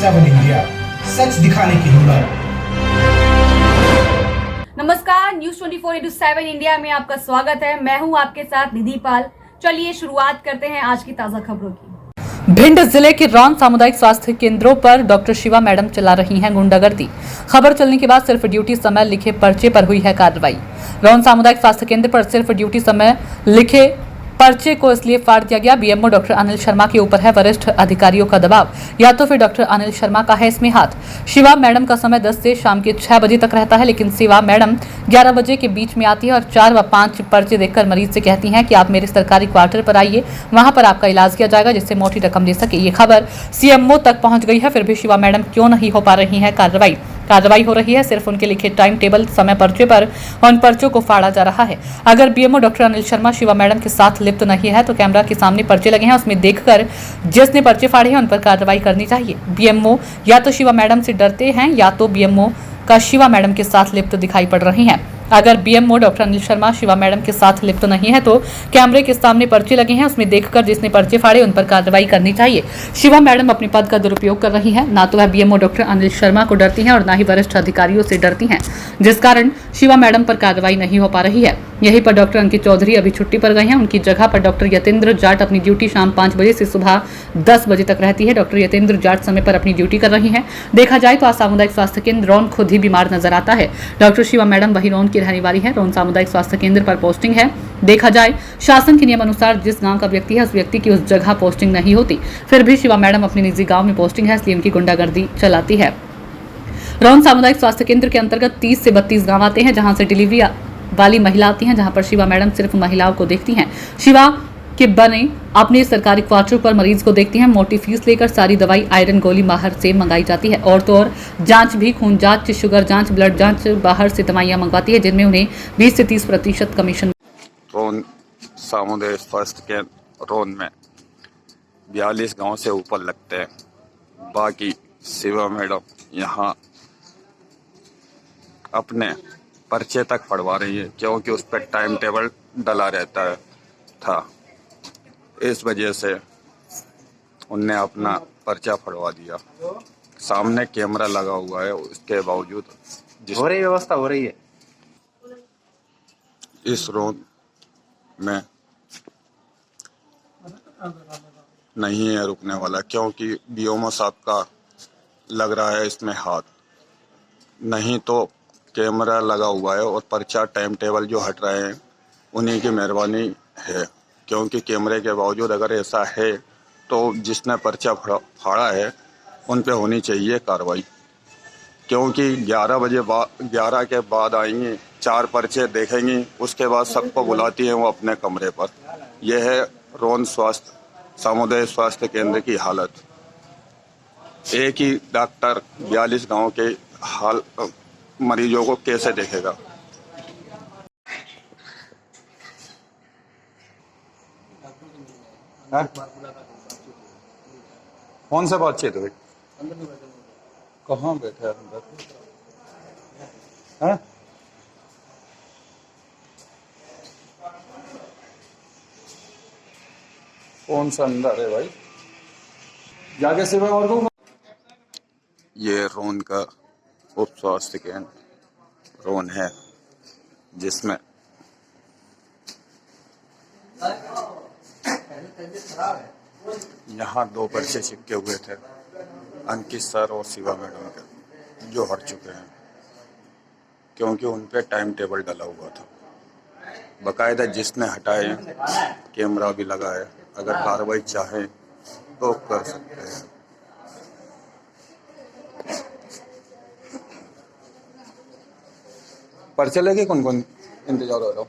7 India, सच दिखाने की हिम्मत। नमस्कार, न्यूज 24/7 इंडिया में आपका स्वागत है। मैं हूं आपके साथ निधि पाल। चलिए शुरुआत करते हैं आज की ताजा खबरों की। भिंड जिले के रौन सामुदायिक स्वास्थ्य केंद्रों पर डॉक्टर शिवा मैडम चला रही हैं गुंडागर्दी। खबर चलने के बाद सिर्फ ड्यूटी समय लिखे पर्चे पर हुई है कार्रवाई। रौन सामुदायिक स्वास्थ्य केंद्र पर सिर्फ ड्यूटी समय लिखे पर्चे को इसलिए फाड़ दिया गया। बीएमओ डॉक्टर अनिल शर्मा के ऊपर है वरिष्ठ अधिकारियों का दबाव, या तो फिर डॉक्टर अनिल शर्मा का है इसमें हाथ। शिवा मैडम का समय 10 से शाम के 6 बजे तक रहता है, लेकिन शिवा मैडम 11 बजे के बीच में आती है और 4 व 5 पर्चे देखकर मरीज से कहती हैं कि आप मेरे सरकारी क्वार्टर पर आइए, वहां पर आपका इलाज किया जाएगा जिससे मोटी रकम दे सके। ये खबर सीएमओ तक पहुंच गई है, फिर भी शिवा मैडम क्यों नहीं हो पा रही है कार्रवाई हो रही है। सिर्फ उनके लिखे टाइम टेबल समय पर्चे पर उन पर्चों को फाड़ा जा रहा है। अगर BMO doctor Anil Sharma Shiva madam के साथ लिप्त नहीं है तो कैमरा के सामने पर्चे लगे हैं, उसमें देखकर जिसने पर्चे फाड़े हैं उन पर कार्रवाई करनी चाहिए। बीएमओ या तो शिवा मैडम से डरते हैं या तो बीएमओ का शिवा मैडम के साथ लिप्त दिखाई पड़ रही हैं। अगर BMO doctor Anil Sharma Shiva madam के साथ लिप्त नहीं है तो कैमरे के सामने पर्चे लगे हैं, उसमें देखकर जिसने पर्चे फाड़े उन पर कार्रवाई करनी चाहिए। शिवा मैडम अपने पद का दुरुपयोग कर रही हैं, ना तो वह बीएमओ डॉक्टर अनिल शर्मा को डरती हैं और ना ही वरिष्ठ अधिकारियों से डरती हैं, जिस कारण शिवा मैडम पर कार्रवाई नहीं हो पा रही है। यहीं पर डॉक्टर अंकित चौधरी अभी छुट्टी पर गए हैं, उनकी जगह पर डॉक्टर यतेंद्र जाट अपनी ड्यूटी शाम 5 बजे से सुबह 10 बजे तक रहती है। डॉक्टर यतेंद्र जाट समय पर अपनी ड्यूटी कर रही हैं। देखा जाए तो आज सामुदायिक स्वास्थ्य केंद्र रौन खुद ही बीमार नजर आता है। डॉक्टर शिवा मैडम वही रौन की रहने वाली है। रौन सामुदायिक स्वास्थ्य केंद्र पर पोस्टिंग है। देखा जाए शासन के नियम अनुसार जिस गांव का व्यक्ति है उस व्यक्ति की उस जगह पोस्टिंग नहीं होती, फिर भी शिवा मैडम अपने निजी गांव में पोस्टिंग है, इसलिए उनकी गुंडागर्दी चलाती है। रौन सामुदायिक स्वास्थ्य केंद्र के अंतर्गत 30 से 32 गांव आते हैं, जहां से डिलीवरी वाली महिला आती हैं, जहां पर शिवा मैडम सिर्फ महिलाओं को देखती हैं। शिवा के बने अपने सरकारी क्वार्टर पर मरीज को देखती हैं। मोटी फीस लेकर सारी दवाई आयरन गोली बाहर से मंगाई जाती है और तो और जांच भी, खून जांच, शुगर जांच, ब्लड जांच बाहर से दवाइयां मंगवाती है, जिनमें उन्हें 20 से 30% कमीशन। रोन सामुदायिक स्वास्थ्य केंद्र रोन में 42 गांव से ऊपर लगते हैं। बाकी शिवा मैडम यहाँ अपने पर्चे तक पढ़वा रही है, क्योंकि उस पर टाइम टेबल डला रहता है था। इस वजह से उनने अपना पर्चा फड़वा दिया। सामने कैमरा लगा हुआ है, उसके बावजूद हो रही व्यवस्था हो रही है। इस रोड में नहीं है रुकने वाला, क्योंकि बीओमओ साहब का लग रहा है इसमें हाथ। नहीं तो कैमरा लगा हुआ है और पर्चा टाइम टेबल जो हट रहे हैं उन्हीं की मेहरबानी है, क्योंकि कैमरे के बावजूद अगर ऐसा है तो जिसने पर्चा फाड़ा है उन पे होनी चाहिए कार्रवाई, क्योंकि 11 के बाद आएंगी, 4 पर्चे देखेंगी, उसके बाद सबको बुलाती है वो अपने कमरे पर। यह है रोन सामुदायिक स्वास्थ्य केंद्र की हालत। एक ही डॉक्टर 42 गांव के मरीजों को कैसे देखेगा। कौन सा बातचीत हुई? कहाँ बैठे अंदर? हैं? कौन सा अंदर है भाई? जाके सिवा और को। ये रोन का उप स्वास्थ्य केंद्र रोन है, जिसमें यहाँ 2 पर्चे चिपके हुए थे, अंकित सर और शिवा मैडम के, जो हट चुके हैं क्योंकि उन पे टाइम टेबल डला हुआ था। बाकायदा जिसने हटाए कैमरा भी लगा है, अगर कार्रवाई चाहें तो कर सकते हैं। पर्चे लेके कौन कौन इंतजार हो रहा हो?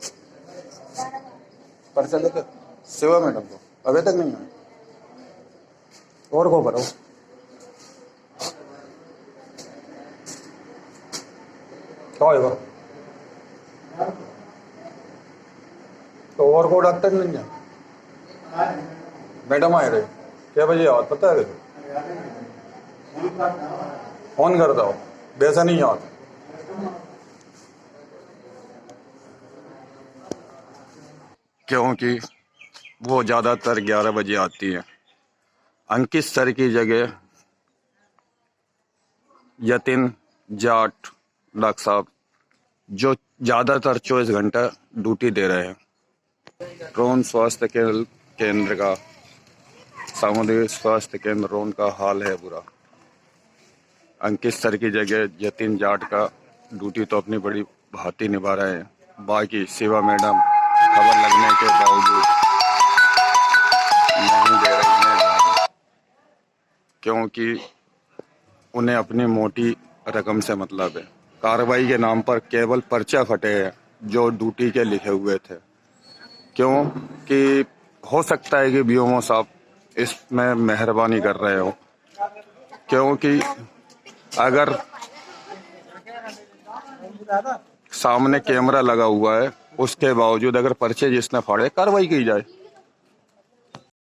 पर्चे लेके शिवा मैडम को अभी तक नहीं आए और को भरो। क्या होगा तो और को डॉक्टर नहीं है? मैडम आए रहे क्या बजे याद पता है? फोन करता हो वैसा नहीं याद। क्योंकि वो ज़्यादातर 11 बजे आती है। अंकित सर की जगह यतिन जाट डॉक्टर साहब जो ज़्यादातर 24 घंटा ड्यूटी दे रहे हैं। रोन स्वास्थ्य केंद्र का, सामुदायिक स्वास्थ्य केंद्र रोन का हाल है बुरा। अंकित सर की जगह यतिन जाट का ड्यूटी तो अपनी बड़ी भांति निभा रहे हैं। बाकी शिवा मैडम खबर लगने के बावजूद नहीं दे रही हैं, क्योंकि उन्हें अपनी मोटी रकम से मतलब है। कार्रवाई के नाम पर केवल पर्चा फटे हैं जो ड्यूटी के लिखे हुए थे, क्योंकि हो सकता है कि बीओमओ साहब इसमें मेहरबानी कर रहे हो, क्योंकि अगर सामने कैमरा लगा हुआ है उसके बावजूद अगर पर्चे जिसने फाड़े कार्रवाई की जाए।